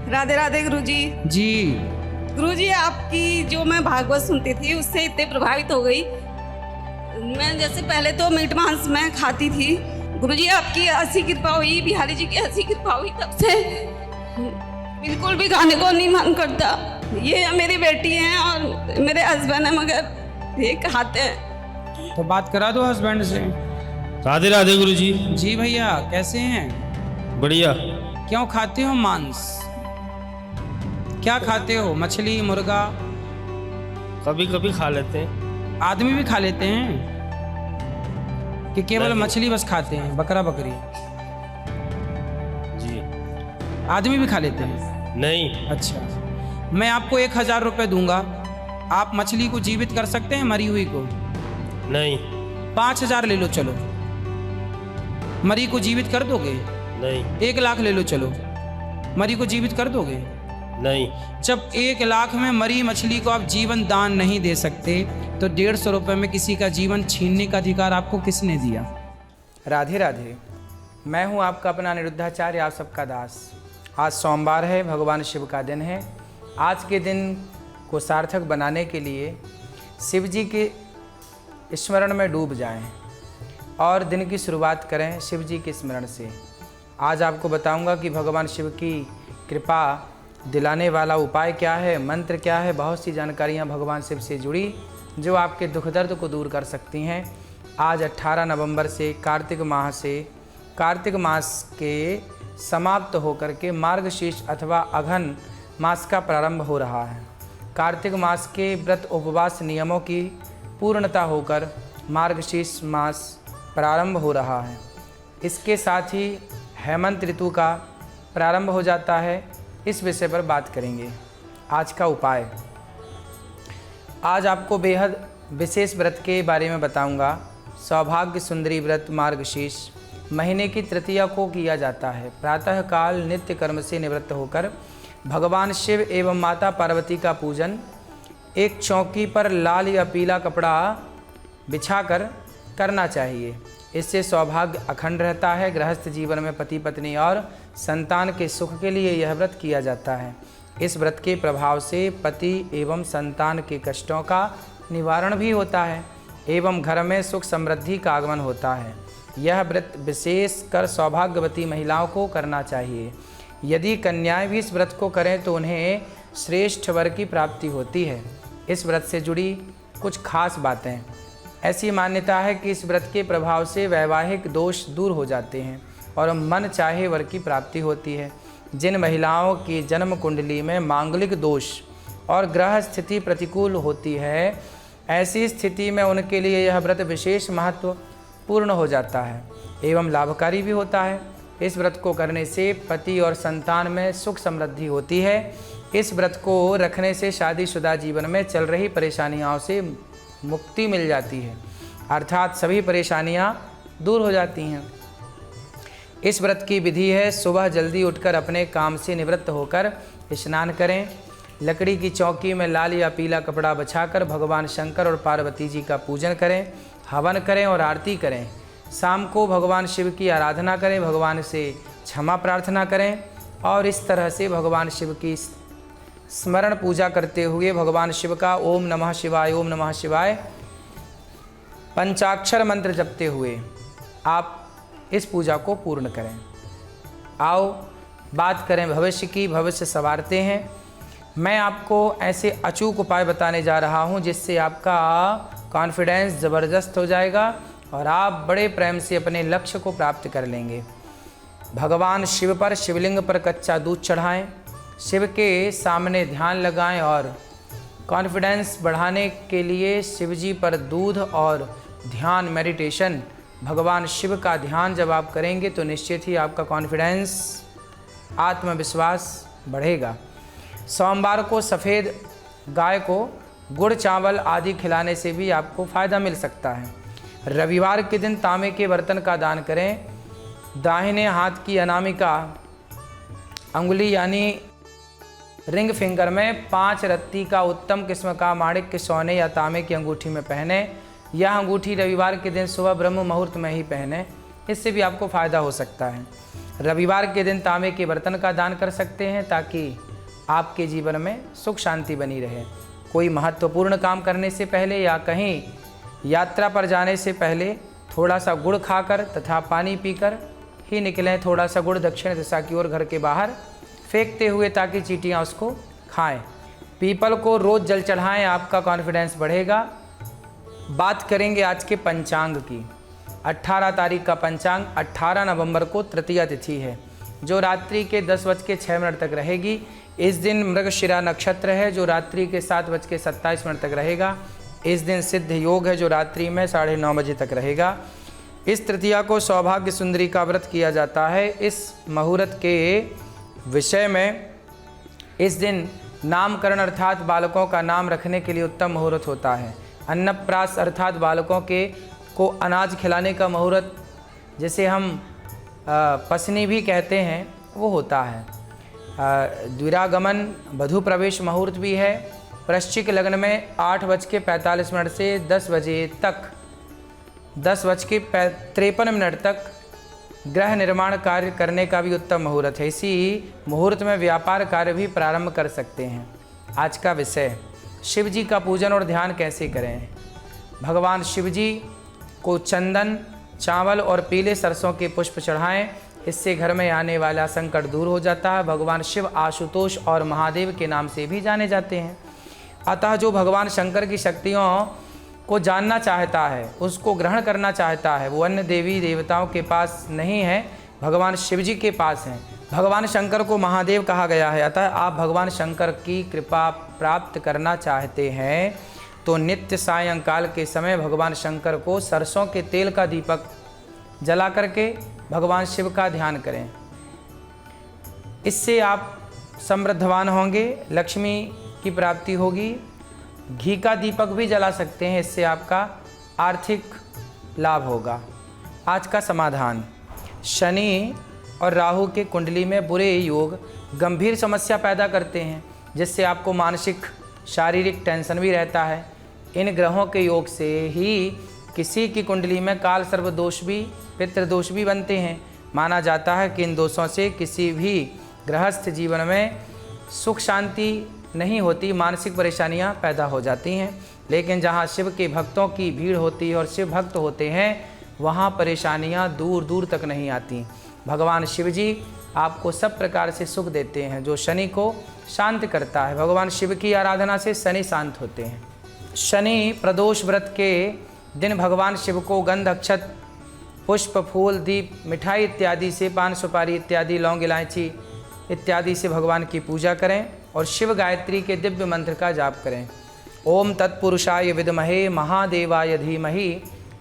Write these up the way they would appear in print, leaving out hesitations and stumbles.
राधे राधे गुरुजी। जी। गुरुजी आपकी जो मैं भागवत सुनती थी उससे इतने प्रभावित हो गई। मैं जैसे पहले तो मीट मांस मैं खाती थी, गुरुजी आपकी ऐसी कृपा हुई, बिहारी जी की ऐसी कृपा हुई, तब से बिल्कुल भी खाने को नहीं मन करता। ये मेरी बेटी है और मेरे हस्बैंड है, मगर ये खाते हैं। तो बात करा दो हस्बैंड से। राधे राधे गुरुजी। जी भैया, कैसे हैं? बढ़िया। क्यों खाते हो मांस? क्या खाते हो? मछली, मुर्गा? कभी कभी खा लेते हैं। आदमी भी खा लेते हैं कि केवल नहीं। मछली बस खाते हैं? बकरा बकरी जी आदमी भी खा लेते हैं? नहीं। अच्छा, मैं आपको 1000 रुपये दूंगा, आप मछली को जीवित कर सकते हैं, मरी हुई को? नहीं। 5000 ले लो, चलो। मरी को जीवित कर दोगे? नहीं। 1 लाख ले लो, चलो। मरी को जीवित कर दोगे? नहीं। जब 1 लाख में मरी मछली को आप जीवन दान नहीं दे सकते, तो 150 रुपये में किसी का जीवन छीनने का अधिकार आपको किसने दिया? राधे राधे, मैं हूं आपका अपना अनिरुद्धाचार्य, आप सबका दास। आज सोमवार है, भगवान शिव का दिन है। आज के दिन को सार्थक बनाने के लिए शिव जी के स्मरण में डूब जाएं और दिन की शुरुआत करें शिव जी के स्मरण से। आज आपको बताऊंगा कि भगवान शिव की कृपा दिलाने वाला उपाय क्या है, मंत्र क्या है, बहुत सी जानकारियां भगवान शिव से जुड़ी जो आपके दुख दर्द को दूर कर सकती हैं। आज 18 नवंबर से कार्तिक मास के समाप्त होकर के मार्गशीर्ष अथवा अघन मास का प्रारंभ हो रहा है। कार्तिक मास के व्रत उपवास नियमों की पूर्णता होकर मार्गशीर्ष मास प्रारंभ हो रहा है। इसके साथ ही हेमंत ऋतु का प्रारंभ हो जाता है। इस विषय पर बात करेंगे। आज का उपाय, आज आपको बेहद विशेष व्रत के बारे में बताऊंगा। सौभाग्य सुंदरी व्रत मार्गशीर्ष महीने की तृतीया को किया जाता है। प्रातःकाल नित्य कर्म से निवृत्त होकर भगवान शिव एवं माता पार्वती का पूजन एक चौकी पर लाल या पीला कपड़ा बिछाकर करना चाहिए। इससे सौभाग्य अखंड रहता है। गृहस्थ जीवन में पति पत्नी और संतान के सुख के लिए यह व्रत किया जाता है। इस व्रत के प्रभाव से पति एवं संतान के कष्टों का निवारण भी होता है एवं घर में सुख समृद्धि का आगमन होता है। यह व्रत विशेषकर सौभाग्यवती महिलाओं को करना चाहिए। यदि कन्याएं भी इस व्रत को करें तो उन्हें श्रेष्ठ वर की प्राप्ति होती है। इस व्रत से जुड़ी कुछ खास बातें, ऐसी मान्यता है कि इस व्रत के प्रभाव से वैवाहिक दोष दूर हो जाते हैं और मन चाहे वर की प्राप्ति होती है। जिन महिलाओं की जन्म कुंडली में मांगलिक दोष और ग्रह स्थिति प्रतिकूल होती है, ऐसी स्थिति में उनके लिए यह व्रत विशेष महत्वपूर्ण हो जाता है एवं लाभकारी भी होता है। इस व्रत को करने से पति और संतान में सुख समृद्धि होती है। इस व्रत को रखने से शादीशुदा जीवन में चल रही परेशानियों से मुक्ति मिल जाती है, अर्थात सभी परेशानियां दूर हो जाती हैं। इस व्रत की विधि है, सुबह जल्दी उठकर अपने काम से निवृत्त होकर स्नान करें, लकड़ी की चौकी में लाल या पीला कपड़ा बिछाकर भगवान शंकर और पार्वती जी का पूजन करें, हवन करें और आरती करें। शाम को भगवान शिव की आराधना करें, भगवान से क्षमा प्रार्थना करें और इस तरह से भगवान शिव की स्मरण पूजा करते हुए भगवान शिव का ओम नमः शिवाय पंचाक्षर मंत्र जपते हुए आप इस पूजा को पूर्ण करें। आओ बात करें भविष्य की। भविष्य संवारते हैं। मैं आपको ऐसे अचूक उपाय बताने जा रहा हूं जिससे आपका कॉन्फिडेंस ज़बरदस्त हो जाएगा और आप बड़े प्रेम से अपने लक्ष्य को प्राप्त कर लेंगे। भगवान शिव पर शिवलिंग पर कच्चा दूध चढ़ाएं, शिव के सामने ध्यान लगाएं और कॉन्फिडेंस बढ़ाने के लिए शिव जी पर दूध और ध्यान मेडिटेशन, भगवान शिव का ध्यान जब आप करेंगे तो निश्चित ही आपका कॉन्फिडेंस, आत्मविश्वास बढ़ेगा। सोमवार को सफ़ेद गाय को गुड़ चावल आदि खिलाने से भी आपको फ़ायदा मिल सकता है। रविवार के दिन तांबे के बर्तन का दान करें। दाहिने हाथ की अनामिका अंगुली यानी रिंग फिंगर में 5 रत्ती का उत्तम किस्म का माणिक्य सोने या तांबे की अंगूठी में पहने। यह अंगूठी रविवार के दिन सुबह ब्रह्म मुहूर्त में ही पहने, इससे भी आपको फ़ायदा हो सकता है। रविवार के दिन तांबे के बर्तन का दान कर सकते हैं ताकि आपके जीवन में सुख शांति बनी रहे। कोई महत्वपूर्ण काम करने से पहले या कहीं यात्रा पर जाने से पहले थोड़ा सा गुड़ खाकर तथा पानी पीकर ही निकलें। थोड़ा सा गुड़ दक्षिण दिशा की ओर घर के बाहर फेंकते हुए ताकि चींटियाँ उसको खाएं। पीपल को रोज़ जल चढ़ाएं, आपका कॉन्फिडेंस बढ़ेगा। बात करेंगे आज के पंचांग की। 18 तारीख का पंचांग, 18 नवंबर को तृतीया तिथि है जो रात्रि के 10:06 तक रहेगी। इस दिन मृगशिरा नक्षत्र है जो रात्रि के 7:27 तक रहेगा। इस दिन सिद्ध योग है जो रात्रि में 9:30 बजे तक रहेगा। इस तृतीया को सौभाग्य सुंदरी का व्रत किया जाता है। इस मुहूर्त के विषय में इस दिन नामकरण अर्थात बालकों का नाम रखने के लिए उत्तम मुहूर्त होता है। अन्नप्रास अर्थात बालकों को अनाज खिलाने का मुहूर्त, जिसे हम पसनी भी कहते हैं, वो होता है। द्विरागमन वधु प्रवेश मुहूर्त भी है। वृश्चिक लग्न में 8:45 से 10 बजे तक 10:53 तक गृह निर्माण कार्य करने का भी उत्तम मुहूर्त है। इसी मुहूर्त में व्यापार कार्य भी प्रारंभ कर सकते हैं। आज का विषय, शिव जी का पूजन और ध्यान कैसे करें। भगवान शिव जी को चंदन, चावल और पीले सरसों के पुष्प चढ़ाएं। इससे घर में आने वाला संकट दूर हो जाता है। भगवान शिव आशुतोष और महादेव के नाम से भी जाने जाते हैं। अतः जो भगवान शंकर की शक्तियों को जानना चाहता है, उसको ग्रहण करना चाहता है, वो अन्य देवी देवताओं के पास नहीं है, भगवान शिव जी के पास हैं। भगवान शंकर को महादेव कहा गया है। अतः आप भगवान शंकर की कृपा प्राप्त करना चाहते हैं तो नित्य सायंकाल के समय भगवान शंकर को सरसों के तेल का दीपक जला करके भगवान शिव का ध्यान करें। इससे आप समृद्धवान होंगे, लक्ष्मी की प्राप्ति होगी। घी का दीपक भी जला सकते हैं, इससे आपका आर्थिक लाभ होगा। आज का समाधान, शनि और राहु के कुंडली में बुरे योग गंभीर समस्या पैदा करते हैं, जिससे आपको मानसिक शारीरिक टेंशन भी रहता है। इन ग्रहों के योग से ही किसी की कुंडली में काल सर्व दोष भी, पितृदोष भी बनते हैं। माना जाता है कि इन दोषों से किसी भी गृहस्थ जीवन में सुख शांति नहीं होती, मानसिक परेशानियां पैदा हो जाती हैं। लेकिन जहां शिव के भक्तों की भीड़ होती है और शिव भक्त होते हैं, वहां परेशानियां दूर दूर तक नहीं आती। भगवान शिव जी आपको सब प्रकार से सुख देते हैं, जो शनि को शांत करता है। भगवान शिव की आराधना से शनि शांत होते हैं। शनि प्रदोष व्रत के दिन भगवान शिव को गंध, अक्षत, पुष्प, फूल, दीप, मिठाई इत्यादि से, पान सुपारी इत्यादि, लौंग, इलायची इत्यादि से भगवान की पूजा करें और शिव गायत्री के दिव्य मंत्र का जाप करें। ओम तत्पुरुषाय विद्महे महादेवाय धीमहि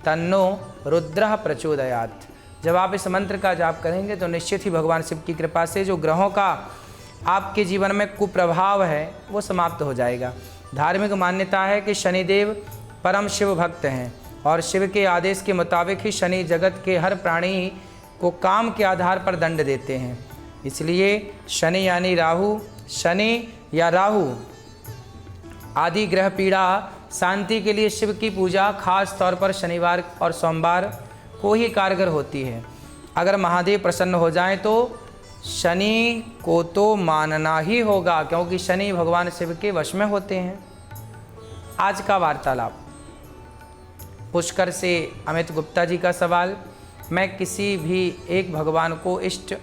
तन्नो रुद्रः प्रचोदयात्। जब आप इस मंत्र का जाप करेंगे तो निश्चित ही भगवान शिव की कृपा से जो ग्रहों का आपके जीवन में कुप्रभाव है वो समाप्त हो जाएगा। धार्मिक मान्यता है कि शनिदेव परम शिव भक्त हैं और शिव के आदेश के मुताबिक ही शनि जगत के हर प्राणी को काम के आधार पर दंड देते हैं। इसलिए शनि यानी राहु, शनि या राहु आदि ग्रह पीड़ा शांति के लिए शिव की पूजा खास तौर पर शनिवार और सोमवार को ही कारगर होती है। अगर महादेव प्रसन्न हो जाएं तो शनि को तो मानना ही होगा, क्योंकि शनि भगवान शिव के वश में होते हैं। आज का वार्तालाप, पुष्कर से अमित गुप्ता जी का सवाल, मैं किसी भी एक भगवान को इष्ट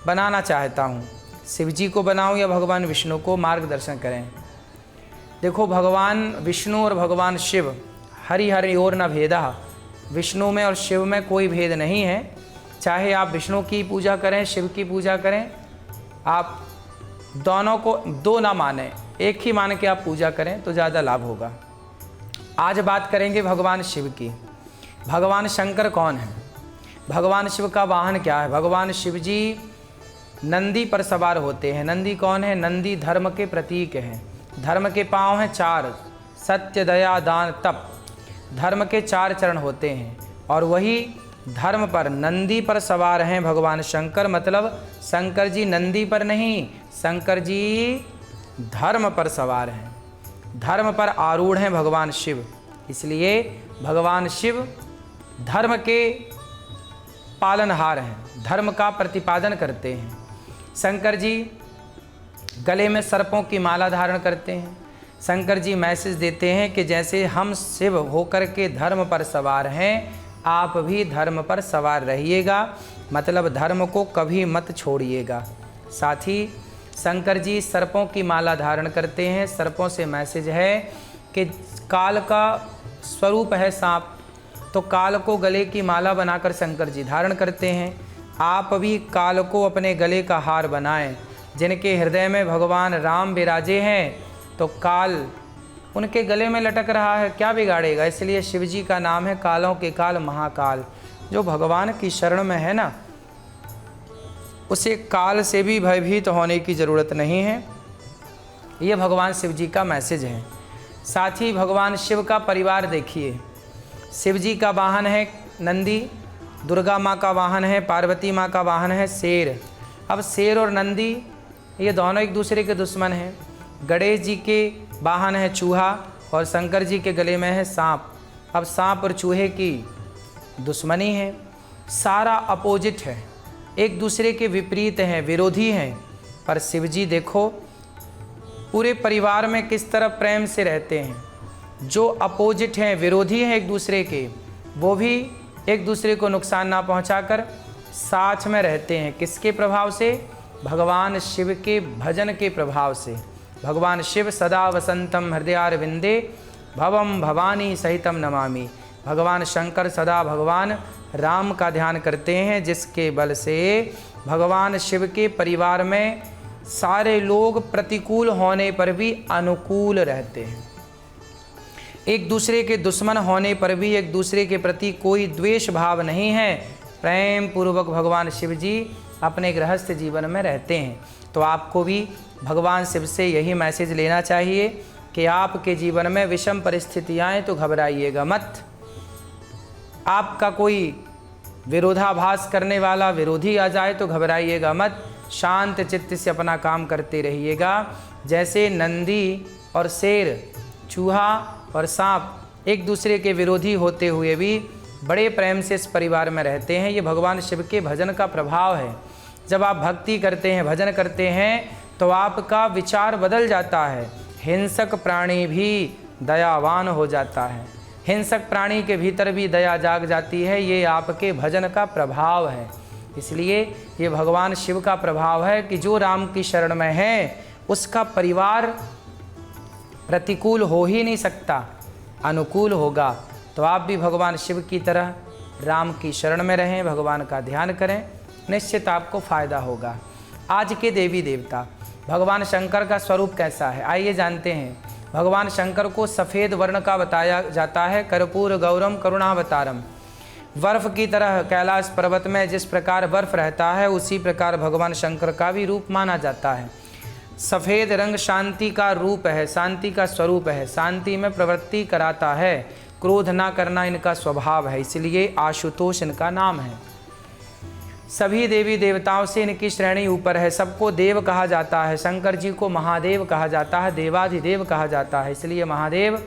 बनाना चाहता हूँ, शिव जी को बनाऊँ या भगवान विष्णु को, मार्गदर्शन करें। देखो, भगवान विष्णु और भगवान शिव हरि हरि और न भेदा, विष्णु में और शिव में कोई भेद नहीं है। चाहे आप विष्णु की पूजा करें, शिव की पूजा करें, आप दोनों को दो ना माने, एक ही मान के आप पूजा करें तो ज़्यादा लाभ होगा। आज बात करेंगे भगवान शिव की। भगवान शंकर कौन है, भगवान शिव का वाहन क्या है। भगवान शिव जी नंदी पर सवार होते हैं। नंदी कौन है, नंदी धर्म के प्रतीक हैं। धर्म के पांव हैं 4, सत्य, दया, दान, तप। धर्म के 4 चरण होते हैं और वही धर्म पर नंदी पर सवार हैं भगवान शंकर। मतलब शंकर जी नंदी पर नहीं, शंकर जी धर्म पर सवार हैं, धर्म पर आरूढ़ हैं भगवान शिव। इसलिए भगवान शिव धर्म के पालनहार हैं, धर्म का प्रतिपादन करते हैं। शंकर जी गले में सर्पों की माला धारण करते हैं। शंकर जी मैसेज देते हैं कि जैसे हम शिव होकर के धर्म पर सवार हैं, आप भी धर्म पर सवार रहिएगा, मतलब धर्म को कभी मत छोड़िएगा। साथ ही शंकर जी सर्पों की माला धारण करते हैं। सर्पों से मैसेज है कि काल का स्वरूप है सांप, तो काल को गले की माला बनाकर शंकर जी धारण करते हैं। आप भी काल को अपने गले का हार बनाएं। जिनके हृदय में भगवान राम विराजे हैं, तो काल उनके गले में लटक रहा है, क्या बिगाड़ेगा। इसलिए शिव जी का नाम है कालों के काल महाकाल। जो भगवान की शरण में है ना, उसे काल से भी भयभीत होने की ज़रूरत नहीं है। ये भगवान शिव जी का मैसेज है। साथ ही भगवान शिव का परिवार देखिए। शिव जी का वाहन है नंदी, दुर्गा माँ का वाहन है, पार्वती माँ का वाहन है शेर। अब शेर और नंदी ये दोनों एक दूसरे के दुश्मन हैं। गणेश जी के वाहन है चूहा और शंकर जी के गले में है सांप। अब सांप और चूहे की दुश्मनी है, सारा अपोजिट है, एक दूसरे के विपरीत हैं, विरोधी हैं। पर शिव जी देखो पूरे परिवार में किस तरह प्रेम से रहते हैं। जो अपोजिट हैं, विरोधी हैं एक दूसरे के, वो भी एक दूसरे को नुकसान ना पहुंचाकर साथ में रहते हैं। किसके प्रभाव से? भगवान शिव के भजन के प्रभाव से। भगवान शिव सदा वसंतम हृदयारविंदे भवम भवानी सहितम नमामि। भगवान शंकर सदा भगवान राम का ध्यान करते हैं, जिसके बल से भगवान शिव के परिवार में सारे लोग प्रतिकूल होने पर भी अनुकूल रहते हैं। एक दूसरे के दुश्मन होने पर भी एक दूसरे के प्रति कोई द्वेष भाव नहीं है। प्रेम पूर्वक भगवान शिव जी अपने गृहस्थ जीवन में रहते हैं। तो आपको भी भगवान शिव से यही मैसेज लेना चाहिए कि आपके जीवन में विषम परिस्थितियाँ आएँ तो घबराइएगा मत। आपका कोई विरोधाभास करने वाला विरोधी आ जाए तो घबराइएगा मत। शांत चित्त से अपना काम करते रहिएगा। जैसे नंदी और शेर, चूहा और सांप एक दूसरे के विरोधी होते हुए भी बड़े प्रेम से इस परिवार में रहते हैं, ये भगवान शिव के भजन का प्रभाव है। जब आप भक्ति करते हैं, भजन करते हैं, तो आपका विचार बदल जाता है। हिंसक प्राणी भी दयावान हो जाता है। हिंसक प्राणी के भीतर भी दया जाग जाती है। ये आपके भजन का प्रभाव है। इसलिए ये भगवान शिव का प्रभाव है कि जो राम की शरण में है उसका परिवार प्रतिकूल हो ही नहीं सकता, अनुकूल होगा। तो आप भी भगवान शिव की तरह राम की शरण में रहें, भगवान का ध्यान करें, निश्चित आपको फायदा होगा। आज के देवी देवता भगवान शंकर का स्वरूप कैसा है, आइए जानते हैं। भगवान शंकर को सफ़ेद वर्ण का बताया जाता है। कर्पूर गौरम करुणावतारम। बर्फ़ की तरह कैलाश पर्वत में जिस प्रकार बर्फ़ रहता है, उसी प्रकार भगवान शंकर का भी रूप माना जाता है। सफ़ेद रंग शांति का रूप है, शांति का स्वरूप है, शांति में प्रवृत्ति कराता है। क्रोध ना करना इनका स्वभाव है, इसलिए आशुतोष इनका नाम है। सभी देवी देवताओं से इनकी श्रेणी ऊपर है। सबको देव कहा जाता है। शंकर जी को महादेव कहा जाता है, देवाधिदेव कहा जाता है। इसलिए महादेव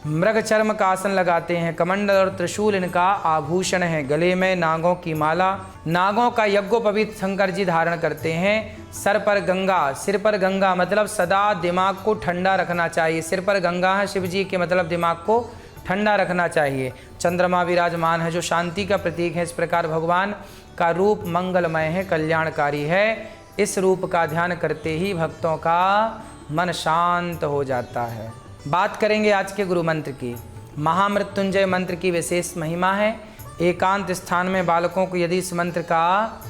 मृग चर्म का आसन लगाते हैं। कमंडल और त्रिशूल इनका आभूषण है। गले में नागों की माला, नागों का यज्ञोपवीत शंकर जी धारण करते हैं। सर पर गंगा, सिर पर गंगा, मतलब सदा दिमाग को ठंडा रखना चाहिए। सिर पर गंगा है शिव जी के, मतलब दिमाग को ठंडा रखना चाहिए। चंद्रमा विराजमान है जो शांति का प्रतीक है। इस प्रकार भगवान का रूप मंगलमय है, कल्याणकारी है। इस रूप का ध्यान करते ही भक्तों का मन शांत हो जाता है। बात करेंगे आज के गुरु मंत्र की। महामृत्युंजय मंत्र की विशेष महिमा है। एकांत स्थान में बालकों को यदि इस मंत्र का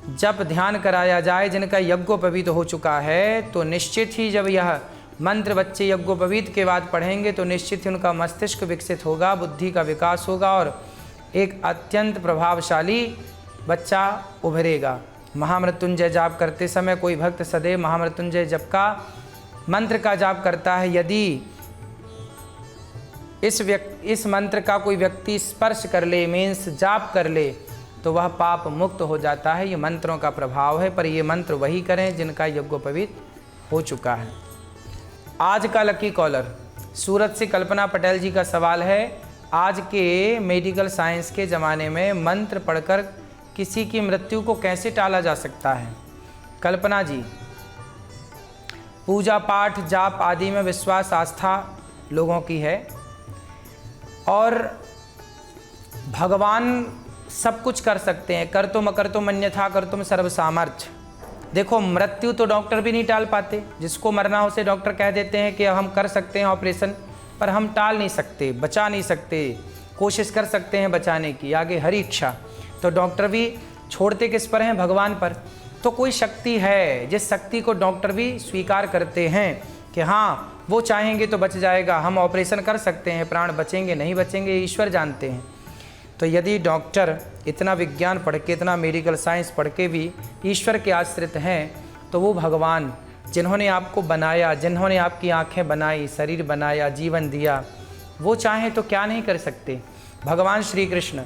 जब ध्यान कराया जाए, जिनका यज्ञोपवीत हो चुका है, तो निश्चित ही जब यह मंत्र बच्चे यज्ञोपवीत के बाद पढ़ेंगे तो निश्चित ही उनका मस्तिष्क विकसित होगा, बुद्धि का विकास होगा और एक अत्यंत प्रभावशाली बच्चा उभरेगा। महामृत्युंजय जाप करते समय कोई भक्त सदैव महामृत्युंजय जप का मंत्र का जाप करता है। यदि इस मंत्र का कोई व्यक्ति स्पर्श कर ले, मीन्स जाप कर ले, तो वह पाप मुक्त हो जाता है। ये मंत्रों का प्रभाव है, पर ये मंत्र वही करें जिनका यज्ञोपवीत हो चुका है। आज का लकी कॉलर सूरत से कल्पना पटेल जी का सवाल है। आज के मेडिकल साइंस के ज़माने में मंत्र पढ़कर किसी की मृत्यु को कैसे टाला जा सकता है? कल्पना जी, पूजा पाठ जाप आदि में विश्वास आस्था लोगों की है और भगवान सब कुछ कर सकते हैं। कर तुम अकर्तुम अन्यथा कर्तुम सर्व सामर्थ्य। देखो, मृत्यु तो डॉक्टर भी नहीं टाल पाते। जिसको मरना हो उसे डॉक्टर कह देते हैं कि अब हम कर सकते हैं ऑपरेशन, पर हम टाल नहीं सकते, बचा नहीं सकते। कोशिश कर सकते हैं बचाने की, आगे हरी इच्छा। तो डॉक्टर भी छोड़ते किस पर हैं? भगवान पर। तो कोई शक्ति है जिस शक्ति को डॉक्टर भी स्वीकार करते हैं कि हाँ वो चाहेंगे तो बच जाएगा, हम ऑपरेशन कर सकते हैं, प्राण बचेंगे नहीं बचेंगे ईश्वर जानते हैं। तो यदि डॉक्टर इतना विज्ञान पढ़ के, इतना मेडिकल साइंस पढ़ के भी ईश्वर के आश्रित हैं, तो वो भगवान जिन्होंने आपको बनाया, जिन्होंने आपकी आंखें बनाई, शरीर बनाया, जीवन दिया, वो चाहें तो क्या नहीं कर सकते। भगवान श्री कृष्ण,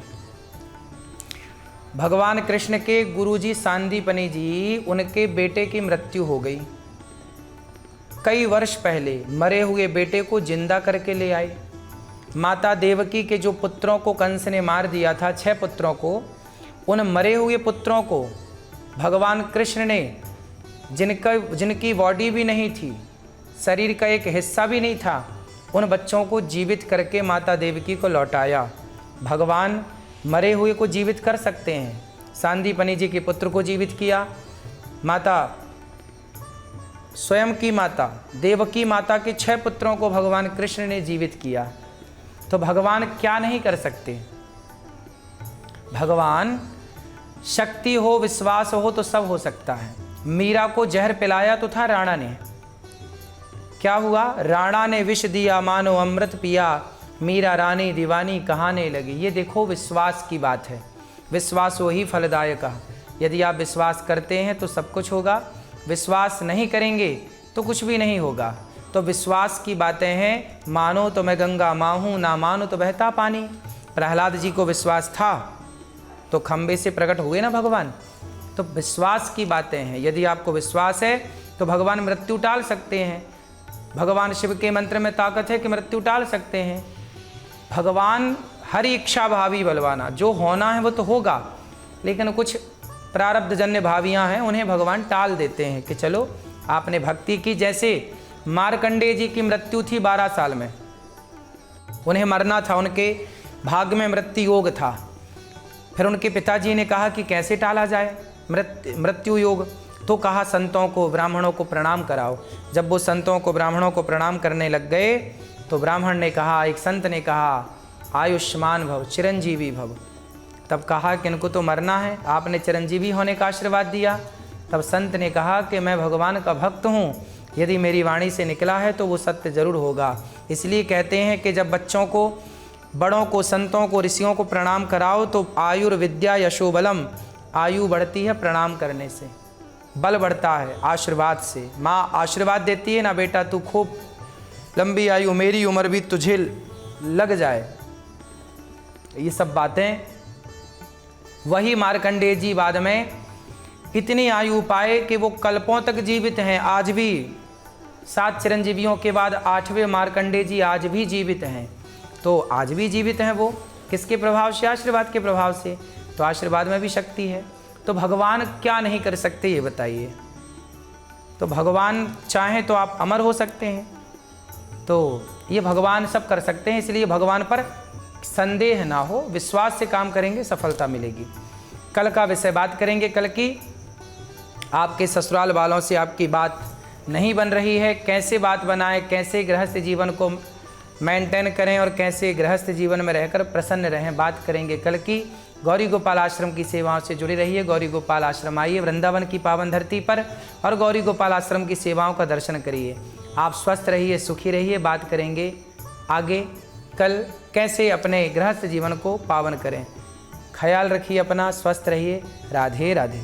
भगवान कृष्ण के गुरुजी सांदीपनी जी, उनके बेटे की मृत्यु हो गई। कई वर्ष पहले मरे हुए बेटे को जिंदा करके ले आए। माता देवकी के जो पुत्रों को कंस ने मार दिया था, 6 पुत्रों को, उन मरे हुए पुत्रों को भगवान कृष्ण ने, जिनकी बॉडी भी नहीं थी, शरीर का एक हिस्सा भी नहीं था, उन बच्चों को जीवित करके माता देवकी को लौटाया। भगवान मरे हुए को जीवित कर सकते हैं। सांदीपनी जी के पुत्र को जीवित किया, माता स्वयं की माता देवकी माता के 6 पुत्रों को भगवान कृष्ण ने जीवित किया। तो भगवान क्या नहीं कर सकते? भगवान शक्ति हो, विश्वास हो तो सब हो सकता है। मीरा को जहर पिलाया तो था राणा ने, क्या हुआ? राणा ने विष दिया मानो अमृत पिया, मीरा रानी दीवानी कहाने लगी। ये देखो विश्वास की बात है। विश्वास वही फलदायक है। यदि आप विश्वास करते हैं तो सब कुछ होगा, विश्वास नहीं करेंगे तो कुछ भी नहीं होगा। तो विश्वास की बातें हैं। मानो तो मैं गंगा माँ हूँ, ना मानो तो बहता पानी। प्रहलाद जी को विश्वास था तो खंबे से प्रकट हुए ना भगवान। तो विश्वास की बातें हैं। यदि आपको विश्वास है तो भगवान मृत्यु टाल सकते हैं। भगवान शिव के मंत्र में ताकत है कि मृत्यु टाल सकते हैं। भगवान हर इच्छा भावी बलवाना, जो होना है वो तो होगा, लेकिन कुछ प्रारब्धजन्य भावियाँ हैं, उन्हें भगवान टाल देते हैं कि चलो आपने भक्ति की। जैसे मार्कंडेय जी की मृत्यु थी 12 साल में, उन्हें मरना था, उनके भाग्य में मृत्यु योग था। फिर उनके पिताजी ने कहा कि कैसे टाला जाए मृत्यु योग, तो कहा संतों को ब्राह्मणों को प्रणाम कराओ। जब वो संतों को ब्राह्मणों को प्रणाम करने लग गए तो ब्राह्मण ने कहा, एक संत ने कहा, आयुष्मान भव चिरंजीवी भव। तब कहा कि इनको तो मरना है, आपने चिरंजीवी होने का आशीर्वाद दिया। तब संत ने कहा कि मैं भगवान का भक्त हूँ, यदि मेरी वाणी से निकला है तो वो सत्य जरूर होगा। इसलिए कहते हैं कि जब बच्चों को, बड़ों को, संतों को, ऋषियों को प्रणाम कराओ तो आयुर्विद्या यशोबलम, आयु बढ़ती है प्रणाम करने से, बल बढ़ता है आशीर्वाद से। माँ आशीर्वाद देती है ना, बेटा तू खूब लंबी आयु, मेरी उम्र भी तुझे लग जाए। ये सब बातें वही मार्कंडेय जी बाद में इतनी आयु पाए कि वो कल्पों तक जीवित हैं आज भी। 7 चिरंजीवियों के बाद 8वें मार्कंडेय जी आज भी जीवित हैं। तो आज भी जीवित हैं वो किसके प्रभाव से? आशीर्वाद के प्रभाव से। तो आशीर्वाद में भी शक्ति है। तो भगवान क्या नहीं कर सकते ये बताइए? तो भगवान चाहें तो आप अमर हो सकते हैं। तो ये भगवान सब कर सकते हैं, इसलिए भगवान पर संदेह ना हो, विश्वास से काम करेंगे सफलता मिलेगी। कल का विषय बात करेंगे। कल की आपके ससुराल वालों से आपकी बात नहीं बन रही है, कैसे बात बनाएं, कैसे गृहस्थ जीवन को मेंटेन करें और कैसे गृहस्थ जीवन में रहकर प्रसन्न रहें, बात करेंगे कल की। गौरी गोपाल आश्रम की सेवाओं से जुड़े रहिए। गौरी गोपाल आश्रम आइए वृंदावन की पावन धरती पर और गौरी गोपाल आश्रम की सेवाओं का दर्शन करिए। आप स्वस्थ रहिए, सुखी रहिए। बात करेंगे आगे कल कैसे अपने गृहस्थ जीवन को पावन करें। ख्याल रखिए अपना, स्वस्थ रहिए। राधे राधे।